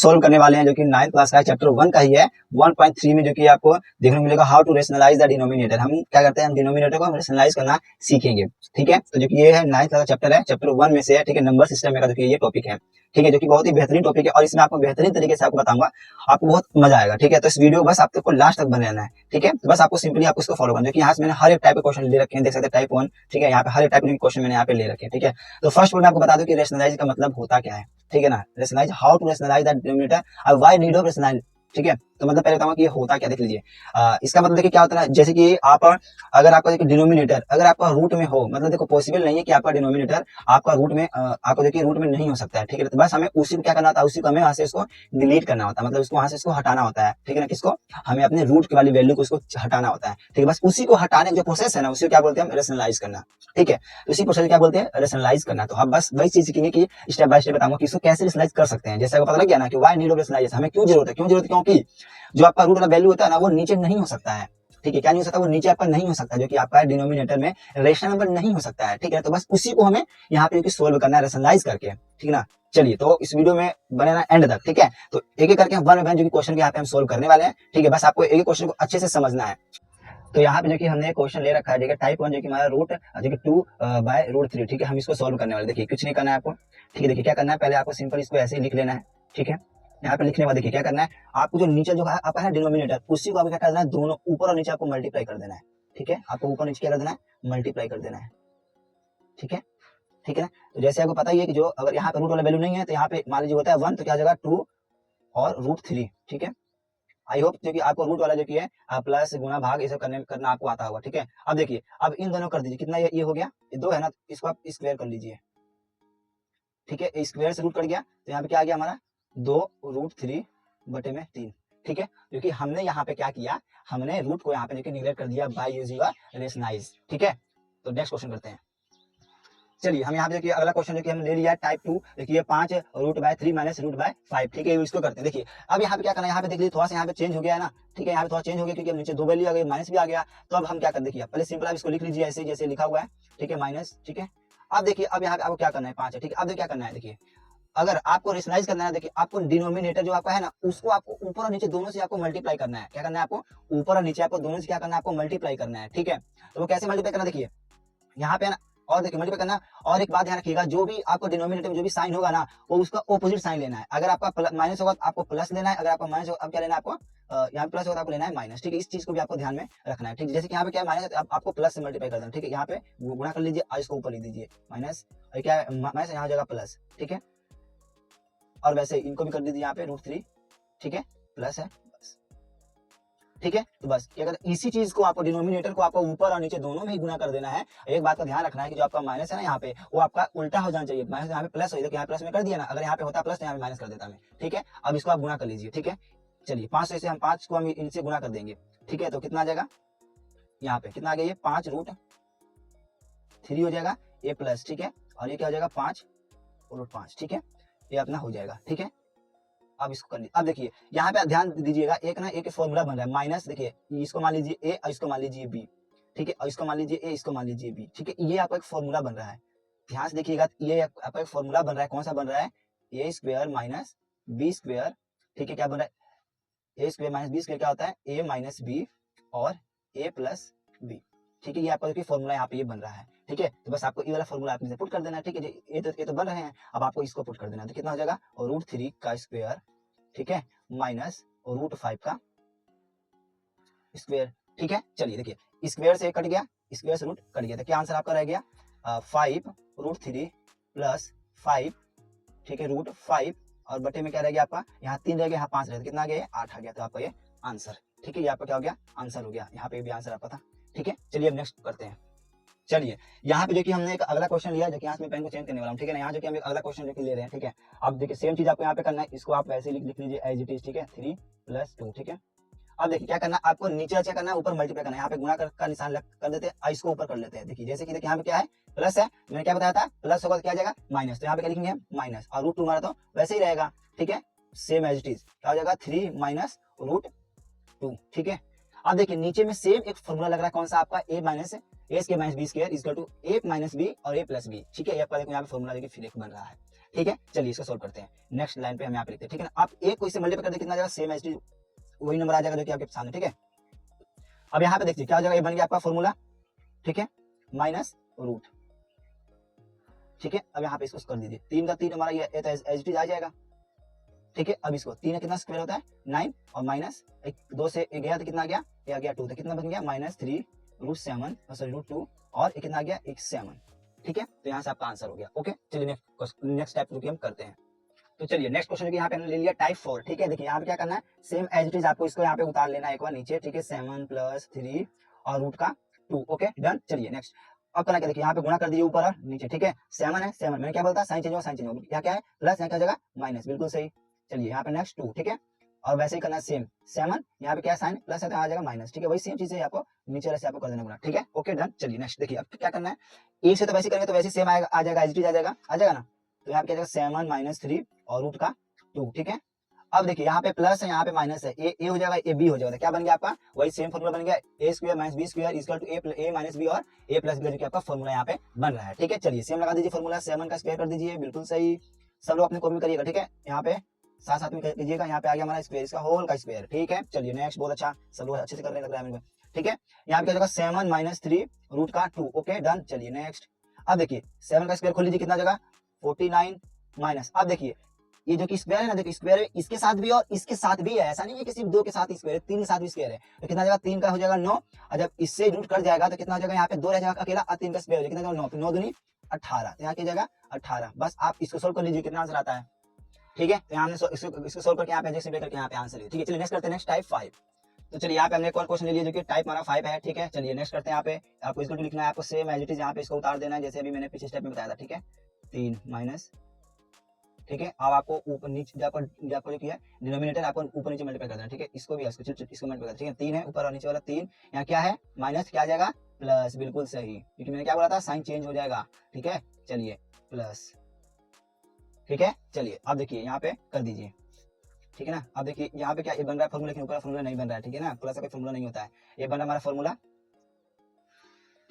Solve करने वाले हैं जो कि 9th क्लास का है, चैप्टर 1 का ही है। 1.3 में जो कि आपको देखने को मिलेगा how to rationalise the denominator. हम क्या करते हैं, हम डिनोमिनेटर को रेशनलाइज करना सीखेंगे। ठीक है, तो जो कि ये है 9th क्लास का चैप्टर है, चैप्टर 1 में से है। ठीक है, नंबर सिस्टम का जो कि ये टॉपिक है। ठीक है, जो कि बहुत ही बेहतरीन टॉपिक है और इसमें आपको बेहतरीन तरीके से आपको बताऊंगा, आपको बहुत मजा आएगा। ठीक है, तो इस वीडियो बस आपको लास्ट तक बने रहना है। ठीक है, बस आपको सिंपली आपको इसको फॉलो करना है। यहाँ से मैंने हर एक टाइप के क्वेश्चन ले रखे हैं, देख सकते हैं टाइप 1। ठीक है, यहाँ पे हर एक टाइप के क्वेश्चन मैंने यहाँ पे ले रखे हैं। ठीक है, तो फर्स्ट मैं आपको बता दूं कि रेशनलाइज का मतलब होता क्या है। ठीक है ना, rationalise, how to rationalise the denominator और व्हाई नीड ऑफ रेशनलाइज। ठीक है, तो मतलब पहले बताऊंगा कि ये होता क्या, देख लीजिए। इसका मतलब देखिए क्या होता है, जैसे कि आप अगर आपका डिनोमिनेटर अगर आपका रूट में हो, मतलब देखो पॉसिबल नहीं है कि आपका डिनोमिनेटर आपका रूट में आपको देखिए रूट में नहीं हो सकता है। ठीक है, तो बस हमें उसी को क्या करना होता है, उसी को हमें वहां से इसको डिलीट करना होता है, मतलब इसको वहां से इसको हटाना होता है। ठीक है ना, किसको, हमें अपने रूट की वाली वैल्यू को इसको हटाना होता है। ठीक है, बस उसी को हटाने का जो प्रोसेस है ना, उसी को क्या बोलते हैं, हम रेशनलाइज करना। ठीक है, तो इसी प्रोसेस क्या बोलते हैं, रेशनलाइज करना। तो हम बस वही चीज सीखेंगे कि स्टेप बाय स्टेप बताऊंगा कि इसको कैसे रेशनलाइज कर सकते हैं। जैसे आपको पता लग गया ना कि व्हाई नीड ऑफ रेशनलाइजेशन, हमें क्यों जरूरत है, क्योंकि जो आपका रूट वाला वैल्यू होता है ना, वो नीचे नहीं हो सकता है। ठीक है, क्या नहीं हो सकता, वो नीचे आपका नहीं हो सकता, जो कि आपका डिनोमिनेटर में रेशनल नंबर नहीं हो सकता है। ठीक है, तो बस उसी को हमें यहाँ पे सोल्व करना है रेशनलाइज करके। ठीक है ना, चलिए तो इस वीडियो में बने रहना एंड तक। ठीक है, तो एक एक करके हम वन बाय वन जो कि क्वेश्चन यहाँ पे हम सोल्व करने वाले हैं। ठीक है, बस आपको एक एक क्वेश्चन को अच्छे से समझना है। तो यहाँ पे जो कि हमने क्वेश्चन ले रखा है, देखिए टाइप 1 जो कि हमारा रूट जो कि 2 बाय रूट 3। ठीक है, हम इसको सोल्व करने वाले। देखिए कुछ नहीं करना है आपको। ठीक है, देखिए क्या करना है, पहले आपको सिंपल इसको ऐसे ही लिख लेना है। ठीक है, यहाँ पे लिखने के बाद देखिए क्या करना है, आपको जो नीचे जो है आपका है डिनोमिनेटर, उसी को आपको क्या करना है, दोनों ऊपर और नीचे आपको मल्टीप्लाई कर देना है। ठीक है, आपको ऊपर नीचे क्या कर देना है, मल्टीप्लाई कर देना है। ठीक है, ठीक है ना, तो जैसे आपको पता ही है कि जो अगर यहाँ पे रूट वाला वैल्यू नहीं है, तो यहाँ पे मान लीजिए होता है 1, तो क्या हो जाएगा 2 और रूट 3। ठीक है, आई होप जो कि आपको रूट वाला जो कि है प्लस गुणा भाग ये सब करना आपको आता होगा। ठीक है, अब देखिए अब इन दोनों कर दीजिए, कितना ये हो गया, ये 2 है ना, इसको आप स्क्वायर कर लीजिए। ठीक है, स्क्वायर से रूट कट गया, तो यहाँ पे क्या आ गया हमारा 2 रूट 3 बटे में 3। ठीक है, क्योंकि हमने यहाँ पे क्या किया, हमने रूट को यहाँ पे देखिए निग्लेक्ट कर दिया बाय यूजिंग रेशनलाइज। ठीक है, तो नेक्स्ट क्वेश्चन करते हैं। चलिए हम यहाँ पे देखिए अगला क्वेश्चन जो कि हम ले लिया टाइप 2, देखिए 5 root by 3 minus root by 5। ठीक है, इसको करते हैं। देखिए अब यहाँ पे क्या करना है, यहाँ पे देख लीजिए थोड़ा सा यहाँ पे चेंज हो गया है ना। ठीक है, यहाँ पे थोड़ा चेंज हो गया क्योंकि अब नीचे 2 वैल्यू आ गई, माइनस भी आ गया। तो अब हम क्या कर, देखिए पहले सिंपल आप इसको लिख लीजिए ऐसे जैसे लिखा हुआ है। ठीक है, माइनस। ठीक है, अब देखिए अब यहाँ पे आपको क्या करना है, 5 है। ठीक है, अब देखिए क्या करना है, देखिए अगर आपको रेशनलाइज करना है, देखिए आपको डिनोमिनेटर जो आपका है ना, उसको आपको ऊपर और नीचे दोनों से आपको मल्टीप्लाई करना है। क्या करना है, आपको ऊपर और नीचे आपको दोनों से क्या करना है, आपको मल्टीप्लाई करना है। ठीक है, तो वो कैसे मल्टीप्लाई करना, देखिए यहाँ पे है ना, और देखिए मल्टीप्लाई करना। और एक बात ध्यान रखिएगा, जो भी आपको डिनोमिनेटर में जो भी साइन होगा ना, वो उसका ऑपोजिट साइन लेना है। अगर आपका माइनस होगा तो आपको प्लस लेना है, अगर आपका माइनस होगा अब क्या लेना है, आपको यहाँ प्लस होगा तो आपको लेना है माइनस। ठीक है, इस चीज को भी आपको ध्यान में रखना है। ठीक है, जैसे कि यहाँ पे क्या माइनस है, आपको प्लस से मल्टीप्लाई कर देना। ठीक है, यहाँ पे गुणा कर लीजिए और इसको ऊपर लिख दीजिए माइनस, और क्या माइनस यहाँ हो जाएगा प्लस। ठीक है, और वैसे इनको भी कर दीजिए यहाँ पे रूट 3। ठीक है, प्लस है बस। ठीक है, तो बस क्या करते, इसी चीज को आपको डिनोमिनेटर को आपको ऊपर और नीचे दोनों में ही गुना कर देना है। एक बात का ध्यान रखना है कि जो आपका माइनस है ना यहाँ पे, वो आपका उल्टा हो जाना चाहिए। माइनस यहाँ पे प्लस हो, यहाँ प्लस में कर दिया ना, अगर यहाँ पे होता प्लस तो यहाँ पे माइनस कर देता मैं। ठीक है, अब इसको आप गुना कर लीजिए। ठीक है, चलिए 5 से हम 5 को हम इनसे गुना कर देंगे। ठीक है, तो कितना आ जाएगा, यहाँ पे कितना आ गया, ये 5 रूट 3 हो जाएगा ए प्लस। ठीक है, और ये क्या हो जाएगा 5 रूट 5। ठीक है, ये अपना हो जाएगा। ठीक है, अब इसको कर लीजिए। अब देखिए यहाँ पे ध्यान दीजिएगा, एक ना एक फॉर्मूला बन रहा है माइनस। देखिए इसको मान लीजिए ए और इसको मान लीजिए बी। ठीक है, और इसको मान लीजिए ए, इसको मान लीजिए बी। ठीक है, ये आपका एक फॉर्मूला बन रहा है, ध्यान से देखिएगा, ये आपका एक फॉर्मूला बन रहा है। कौन सा बन रहा है, ए स्क्वायर माइनस बी स्क्वायर। ठीक है, क्या बन रहा है, ए स्क्वायर माइनस बी स्क्वायर क्या होता है, ए माइनस बी और ए प्लस बी। ठीक है, ये आपका देखिए फॉर्मूला यहाँ पे ये बन रहा है। ठीक है, तो बस आपको ये वाला फॉर्मूला आपने पुट कर देना है। ठीक है, ये तो बन रहे हैं, अब आपको इसको पुट कर देना है। तो कितना हो जाएगा, और रूट 3 का स्क्वायर। ठीक है, माइनस रूट 5 का स्क्वायर। ठीक है, चलिए देखिए स्क्वायर से कट गया, स्क्वायर से रूट कट गया, तो क्या आंसर आपका रह गया 5 रूट 3 प्लस 5। ठीक है, रूट 5 और बटे में क्या रह गया आपका, यहाँ 3 रह गया, यहाँ 5 रह गया, कितना आ गया 8 आ गया। तो आपका ये आंसर। ठीक है, ये आपका क्या हो गया, आंसर हो गया। यहाँ पे भी आंसर आपका था। ठीक है, चलिए अब नेक्स्ट करते हैं। चलिए यहाँ पे जो कि हमने एक अगला क्वेश्चन लिया, जो कि यहाँ से मैं पेन को चेंज करने वाला हूँ। ठीक है ना, यहाँ जो कि हम एक अगला क्वेश्चन जो कि ले रहे हैं। ठीक है, अब देखिए सेम चीज आपको यहाँ पे करना है, इसको आप वैसे लिख लीजिए एज इट इज। ठीक है, 3 + 2। ठीक है, अब देखिए क्या करना है, आपको नीचे अच्छा करना है, ऊपर मल्टीप्लाई करना है। यहाँ पे गुणा का निशान कर देते हैं, इसको ऊपर कर लेते हैं। देखिए जैसे कि देखिए यहाँ पे क्या है, प्लस है, मैंने क्या बताया था, प्लस होगा तो क्या आ जाएगा माइनस, तो यहाँ पे क्या लिखेंगे माइनस, और रूट 2 हमारा तो वैसे ही रहेगा। ठीक है, सेम एज इट इज, क्या हो जाएगा 3 माइनस रूट 2। ठीक है, अब देखिए नीचे में सेम एक फॉर्मूला लग रहा है, कौन सा आपका A minus A square minus B square equal to A minus B और ए प्लस बी। ठीक है, ये आपका देखो यहाँ पे फॉर्मूला देखिए फिर एक बन रहा है। ठीक है, चलिए इसको सोल्व करते हैं। नेक्स्ट लाइन पे हम यहाँ पे लिखते हैं, ठीक है ना। आप एक को इससे मल्टीप्लाई कर दे कितना आ जाएगा, सेम एज वही नंबर आ जाएगा जो कि आपके सामने, ठीक है। अब यहाँ पे देखिए क्या हो जाएगा, ये बन गया आपका फॉर्मूला, ठीक है, माइनस रूट, ठीक है। अब यहाँ पे इसको कर दीजिए, 3 का 3 हमारा ये एज इट इज आ जाएगा, ठीक है। अब इसको 3 कितना स्क्वायर होता है 9 और माइनस 2 से गया तो कितना आ गया, ये आ गया 2, तो कितना बन गया -3 √7 सॉरी √2 और कितना आ गया 7, ठीक है। तो यहाँ से आपका आंसर हो गया। ओके, चलिए नेक्स्ट स्टेप जो कि हम करते हैं। तो चलिए नेक्स्ट क्वेश्चन जो कि यहाँ पे हमने ले लिया टाइप 4, ठीक है। देखिए यहाँ पे क्या करना है, सेम एज इट इज आपको इसको यहाँ पे उतार लेना है एक बार नीचे, ठीक है। 7 + 3 और रूट का 2, ओके डन। चलिए नेक्स्ट अब करना क्या, देखिए यहाँ पे गुणा कर दीजिए ऊपर और नीचे, ठीक है। 7 है 7, मैंने क्या बोलता साइन चेंज होगा, साइन चेंज होगा, यहाँ क्या है प्लस, यहाँ क्या हो जाएगा माइनस, बिल्कुल सही। चलिए यहाँ पे नेक्स्ट 2, ठीक है। और वैसे ही करना सेम 7, यहाँ पे क्या साइन प्लस है तो आ जाएगा माइनस, ठीक है। वही सेम चीज है, आपको नीचे वाले से आपको कर देना गुणा, ठीक है। Okay done. चलिए नेक्स्ट देखिए अब क्या करना है, एक से तो वैसे करेंगे तो वैसे सेम आएगा, आ जाएगा एज इट इज आ जाएगा ना। तो यहाँ पे क्या जाएगा 7 - 3 और रूट का 2, ठीक है। अब देखिए यहाँ पे प्लस है, यहाँ पे माइनस है, ए हो जाएगा, ए बी हो जाएगा, क्या बन गया आपका वही सेम फॉर्मूला बन गया, a² - b² = a - b और a + b जो कि आपका फॉर्मूला यहाँ पे बन रहा है, ठीक है। चलिए सेम लगा दीजिए फॉर्मूला, 7 का स्क्वायर कर दीजिए, बिल्कुल सही। सब लोग अपने कॉपी में करिएगा, ठीक है। यहाँ पे साथ साथ में कीजिएगा, यहाँ पे आ गया हमारा स्क्वायर, इसका होल का स्क्वायर, ठीक है। चलिए नेक्स्ट, बहुत अच्छा, सब लोग अच्छे से कर रहे लग रहा है मेरे को, ठीक है। यहाँ पे क्या जाएगा 7 - 3 रूट का 2, ओके डन। चलिए नेक्स्ट अब देखिए 7 का स्क्वायर खोल लीजिए, कितना जगह 49 माइनस, अब देखिए ये जो कि स्क्वायर है ना, देखिए स्क्वायर इसके साथ भी और इसके साथ भी है, ऐसा नहीं है कि सिर्फ 2 के साथ स्क्वायर है, 3 के साथ भी स्क्वायर है। तो कितना जाएगा 3 का हो जाएगा 9, और जब इससे रूट कट जाएगा तो कितना हो जाएगा, यहाँ पे 2 रह जाएगा अकेला और 3 का स्क्वायर हो जाएगा, कितना 9 9 दूनी 18, यहाँ की जाएगा 18। बस आप इसको सोल्व कर लीजिए, कितना आंसर आता है, ठीक है। तो यहाँ हमने इसको सोल्व करके यहाँ पे जैसे करके यहाँ पे आंसर लिया, ठीक है। चलिए नेक्स्ट करते हैं, नेक्स्ट टाइप 5। तो चलिए यहाँ पे हमने एक और क्वेश्चन ले लिया जो कि टाइप हमारा 5 है, ठीक है। चलिए नेक्स्ट करते हैं, यहाँ पे आपको इसको लिखना है, आपको सेम एज इट इज यहाँ पे इसको उतार देना है, जैसे अभी मैंने पिछले स्टेप में बताया था, ठीक है। 3 माइनस, ठीक है। अब आपको ऊपर नीचे जो किया डिनोमिनेटर आपको ऊपर नीचे मल्टीप्लाई कर देना, ठीक है। इसको भी इसको मल्टीप्लाई कर, ठीक है। 3 है ऊपर और नीचे वाला 3, यहाँ क्या है माइनस, क्या आ जाएगा प्लस, बिल्कुल सही, क्योंकि मैंने क्या बोला था साइन चेंज हो जाएगा, ठीक है। चलिए प्लस, ठीक है। चलिए अब देखिए यहाँ पे कर दीजिए, ठीक है ना। अब देखिए यहाँ पे क्या ये बन रहा है फॉर्मूला, लेकिन ऊपर फॉर्मूला नहीं बन रहा है, ठीक है ना। प्लस का कोई फॉर्मूला नहीं होता है, ये बन रहा है हमारा फॉर्मूला,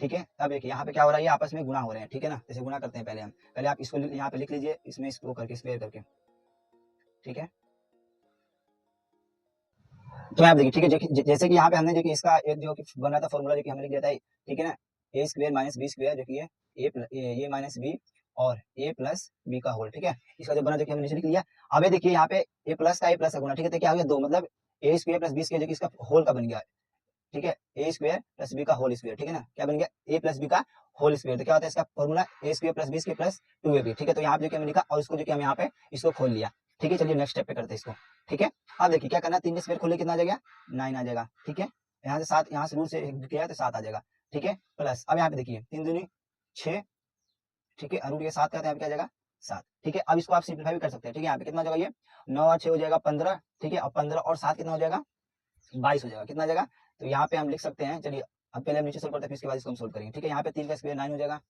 ठीक है। अब देखिए यहाँ पे क्या हो रहा है, ये आपस में गुणा हो रहे हैं, ठीक है ना। जैसे गुणा करते हैं पहले हम, पहले आप इसको यहाँ पे लिख लीजिए, इसमें इसको करके स्क्वायर करके, ठीक है। तो आप देखिए, ठीक है, जैसे कि यहाँ पे हमने जो कि इसका एक जो कि बन रहा था फॉर्मूला जो कि हमने लिख दिया था, ठीक है ना, a² - b² जो कि है a माइनस बी और a प्लस बी का होल, ठीक है। इसका जो बना जो कि हमने नीचे लिख लिया। अब ये देखिए यहाँ पे a प्लस का गुना, ठीक है। तो क्या हो गया 2, मतलब a² + b² जो कि इसका होल का बन गया, ठीक है। a² + b का होल स्क्वायर, ठीक है ना, क्या बन गया a + b का होल स्क्वायर। तो क्या होता है इसका फॉर्मूला a² + b² + 2ab, ठीक है। तो यहाँ पे जो कि हमने लिखा और इसको जो कि हम यहाँ पे इसको खोल लिया, ठीक है। चलिए नेक्स्ट स्टेप पे करते हैं इसको, ठीक है। अब देखिए क्या करना है, 3 का स्क्वायर खोले कितना आ जाएगा 9 आ जाएगा, ठीक है। यहाँ से 7, यहाँ से रूट से किया तो 7 आ जाएगा, ठीक है। प्लस अब यहाँ पे देखिए 3 दूनी 6, ठीक है। रूट के 7 का, यहाँ पे क्या आ जाएगा 7, ठीक है। अब इसको आप सिंप्लीफाई भी कर सकते हैं, ठीक है। यहाँ पे कितना हो जाएगा, ये 9 और 6 हो जाएगा 15, ठीक है। और 15 और 7 कितना हो जाएगा 22 हो जाएगा, कितना आ जाएगा। तो यहाँ पे हम लिख सकते हैं, चलिए अब पहले हम नीचे सोल्व करते हैं, फिर इसके बाद इसको हम सोल्व करेंगे, ठीक है। यहाँ पे 3 का स्क्वायर 9 हो जाएगा,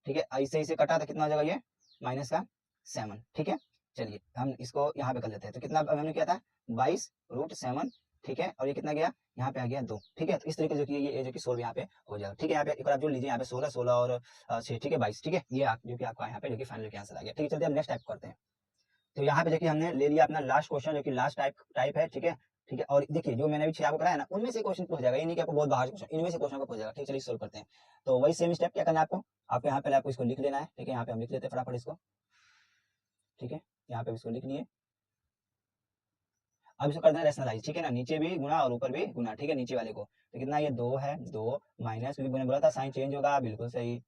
ठीक है। ऐसे इसे कटा तो कितना हो जाएगा ये माइनस का 7, ठीक है। चलिए हम इसको यहाँ पे कर लेते हैं, तो कितना हमने किया था 22 √7, ठीक है। और ये कितना गया यहाँ पे आ गया 2, ठीक है। तो इस तरीके जो कि ये जो कि सोल्व यहाँ पे हो जाएगा, ठीक है। यहाँ पे एक बार आप जोड़ लीजिए, यहाँ पे 16 16 और 6, ठीक है 22, ठीक है। ये जो कि आपका यहाँ पे जो कि फाइनल के आंसर आ गया, ठीक है। चलते हम नेक्स्ट टाइप करते हैं। तो यहाँ पे देखिए हमने ले लिया अपना लास्ट क्वेश्चन जो कि लास्ट टाइप है, ठीक है। ठीक है, और देखिए जो मैंने अभी 6 आपको कराया ना, उनमें से क्वेश्चन पूछ जाएगा, ये नहीं कि आपको बहुत बाहर क्वेश्चन, इनमें से क्वेश्चन आपको पूछ जाएगा, ठीक है। चलिए सोल्व करते हैं। तो वही सेम स्टेप क्या करना है आपको यहाँ पहले आपको इसको लिख लेना है, ठीक है। यहाँ पे हम लिख लेते हैं फटाफट इसको, ठीक है। यहाँ पे इसको लिख लिए, अब इसको करना है रेशनलाइज, ठीक है ना। नीचे भी गुना और ऊपर भी गुना, ठीक है, नीचे वाले को। तो कितना ये 2 है, 2 माइनस, क्योंकि मैंने बोला था साइन चेंज होगा, बिल्कुल सही।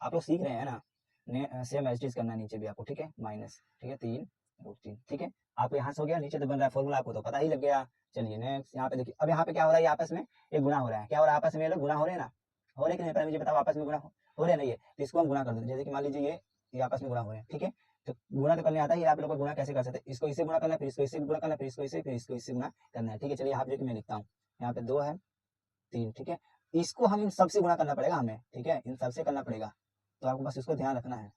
आप लोग सीख रहे हैं ना, सेम एज इट इज करना है नीचे भी आपको, ठीक है। माइनस, ठीक है, 3 √3, ठीक है। आपको यहाँ से हो गया, नीचे तो बन रहा है फॉर्मूला, आपको तो पता ही लग गया। चलिए नेक्स्ट यहाँ पे देखिए, अब यहाँ पे क्या हो रहा है, आपस में एक गुना हो रहा है, क्या हो रहा है आपस में, ये लोग गुना हो रहे हैं ना, हो रहे कि नहीं, पहले मुझे बताओ, आपस में गुना हो रहे हैं ना ये। तो इसको हम गुना कर देते हैं, जैसे कि मान लीजिए ये आपस में गुना हो रहे हैं, ठीक है। तो गुणा तो करने आता है, आप लोग को गुणा कैसे कर सकते हैं, इसको इससे गुणा करना, फिर इसको इससे गुणा करना, फिर इसको इससे, फिर इसको इससे गुणा करना है, ठीक है। चलिए यहाँ पे जो कि मैं लिखता हूँ, यहाँ पे 2 है 3, ठीक है। इसको हम इन सबसे गुणा करना पड़ेगा हमें, ठीक है, इन सबसे करना पड़ेगा। तो आपको बस इसको ध्यान रखना है,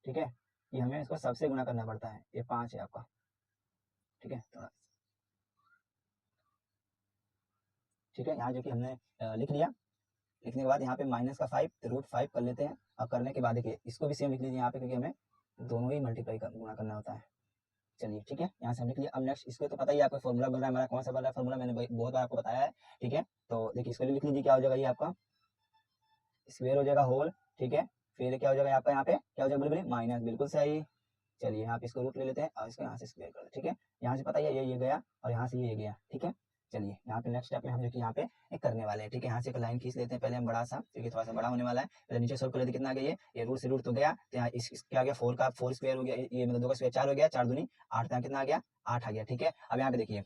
ठीक है। ये हमें इसको सबसे गुणा करना पड़ता है, ये 5 है आपका, ठीक है। थोड़ा ठीक है, यहाँ जो कि हमने लिख लिया। लिखने के बाद यहाँ पे -5 √5 कर लेते हैं, और करने के बाद देखिए इसको भी सेम लिख लीजिए यहाँ पे, क्योंकि हमें दोनों ही मल्टीप्लाई गुणा करना होता है। चलिए ठीक है, यहाँ से हमने लिया। अब नेक्स्ट इसको तो पता ही है आपको, फॉर्मूला बन रहा है हमारा, कौन सा बन रहा है फॉर्मूला, मैंने बहुत बार आपको बताया है। ठीक है, तो देखिए इसको लिख लीजिए, क्या हो जाएगा ये आपका स्क्वायर हो जाएगा होल। ठीक है, फिर क्या हो जाएगा आपका, यहाँ पे क्या हो जाएगा बोलिए माइनस, बिल्कुल सही। चलिए यहाँ पे इसको रूट ले लेते हैं और इसको यहाँ से स्क्वायर कर देते हैं। ठीक है, यहाँ से पता ही है ये गया और यहाँ से ये गया। ठीक है, चलिए यहाँ पे नेक्स्ट स्टेप में हम जो कि यहाँ पे एक करने वाले हैं। ठीक है, यहाँ से एक लाइन खींच लेते हैं पहले हम बड़ा सा, क्योंकि थोड़ा सा बड़ा होने वाला है। पहले नीचे सोल्व कर लेते कितना आ गया, ये रूट से रूट तो गया, तो यहाँ क्या आ गया 4 का 4 स्क्वायर हो गया, ये मतलब 2 का स्क्वायर 4 हो गया, 4 दूनी 8, यहाँ कितना आ गया 8 आ गया। ठीक है, अब यहाँ पे देखिए,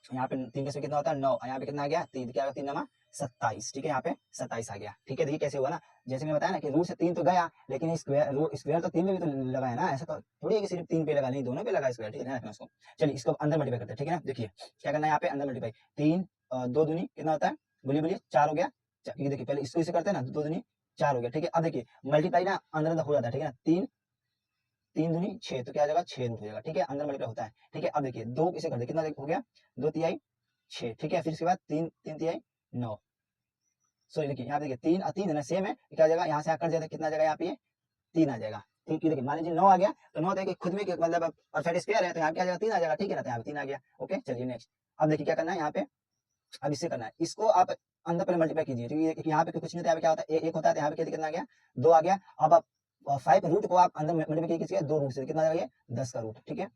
यहाँ पे 3 का स्क्वायर कितना होता है 9, यहाँ पे कितना आ गया 3, क्या 3 नमा 27। ठीक है, यहाँ पे 27 आ गया। ठीक है, देखिए कैसे हुआ ना, जैसे मैं बताया ना कि रूट से 3 तो गया, लेकिन स्क्वायर तो 3 में भी तो लगा है ना, ऐसा तो थोड़ी है कि सिर्फ 3 पे लगा, नहीं दोनों पे लगा स्क्वायर। ठीक है ना, उसको चलिए इसको अंदर मल्टीप्लाई करते हैं। ठीक है ना, देखिए क्या करना है यहाँ पे अंदर मल्टीप्लाई, 3 2 दूनी कितना होता है, बोलिए बोलिए 4 हो गया। ये देखिए पहले इसको इसे करते हैं ना, 2 दूनी 4 हो गया। ठीक है, अब देखिए मल्टीप्लाई ना अंदर अंदर हो जाता है। ठीक है ना, 3 दूनी 6, तो क्या आ जाएगा 6 रूट हो जाएगा। ठीक है, अंदर मल्टीप्लाई होता है। ठीक है, अब देखिए 2 इसे कर दे, कितना हो गया 2 तिहाई 6। ठीक है, फिर इसके बाद 3 तिहाई 9। सॉरी देखिए यहाँ पे देखिए 3 3 है ना सेम है, क्या आ जाएगा यहाँ से आकर जाएगा, कितना आ जाएगा यहाँ पे 3 आ जाएगा। ठीक है, देखिए मान लीजिए 9 आ गया, तो 9 देखिए खुद में मतलब परफेक्ट स्क्वायर है, तो यहाँ क्या आ जाएगा 3 आ जाएगा। ठीक है ना, तो यहाँ पे 3 आ गया। ओके, चलिए नेक्स्ट, अब देखिए क्या करना है यहाँ पे, अब इससे करना है, इसको आप अंदर पहले मल्टीप्लाई कीजिए, क्योंकि यहाँ पे कुछ नहीं होता है, क्या होता है एक होता है, यहाँ पे कितना आ गया 2 आ गया। अब आप 5 रूट को आप अंदर मल्टीप्लाई कीजिए 2 रूट से, कितना आ गया 10 का रूट। ठीक है,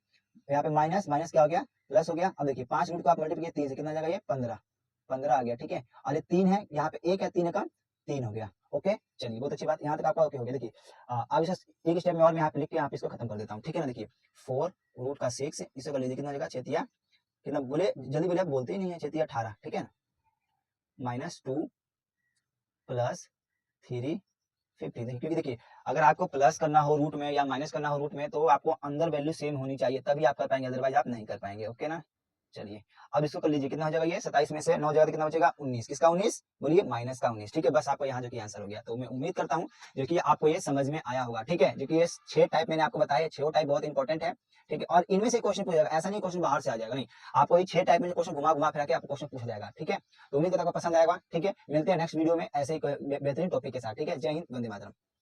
यहाँ पे माइनस माइनस क्या हो गया प्लस हो गया। अब देखिए 5 रूट को आप मल्टीप्लाई कीजिए 3 से, कितना आ जाएगा ये 15 आ गया। ठीक है, और ये 3 है, यहाँ पे 1 है, 3 का 3 हो गया। ओके, चलिए बहुत अच्छी बात, यहाँ तक आपका ओके हो गया। देखिए अब इसे एक स्टेप में और मैं यहाँ पे लिख के यहाँ पे इसको खत्म कर देता हूँ। ठीक है ना, देखिए 4 रूट का 6 इसे कर लीजिए, कितना आ जाएगा 6 कितना, बोले जल्दी बोले, आप बोलते ही नहीं है, 6 18। ठीक है ना, -2 प्लस 3 50। क्योंकि देखिए अगर आपको प्लस करना हो रूट में या माइनस करना हो रूट में, तो आपको अंदर वैल्यू सेम होनी चाहिए, तभी आप कर पाएंगे, अदरवाइज आप नहीं कर पाएंगे। ओके ना, चलिए अब इसको कर लीजिए, कितना हो जाएगा ये 27 में से 9 जाएगा तो कितना बचेगा 19, किसका 19 बोलिए माइनस का 19। ठीक है, बस आपको यहाँ जो कि आंसर हो गया। तो मैं उम्मीद करता हूँ जो कि आपको ये समझ में आया होगा। ठीक है, जो कि ये 6 टाइप मैंने आपको बताया, 6 टाइप बहुत इंपॉर्टेंट है। ठीक है, और इनमें से क्वेश्चन पूछा जाएगा, ऐसा नहीं क्वेश्चन बाहर से आ जाएगा, नहीं, आपको ये 6 टाइप में क्वेश्चन घुमा घुमा फिरा के आपको क्वेश्चन पूछा जाएगा। ठीक है, तो उम्मीद करता हूँ आपको पसंद आएगा। ठीक है, मिलते हैं नेक्स्ट वीडियो में ऐसे ही बेहतरीन टॉपिक के साथ। ठीक है, जय हिंद, वंदे मातरम।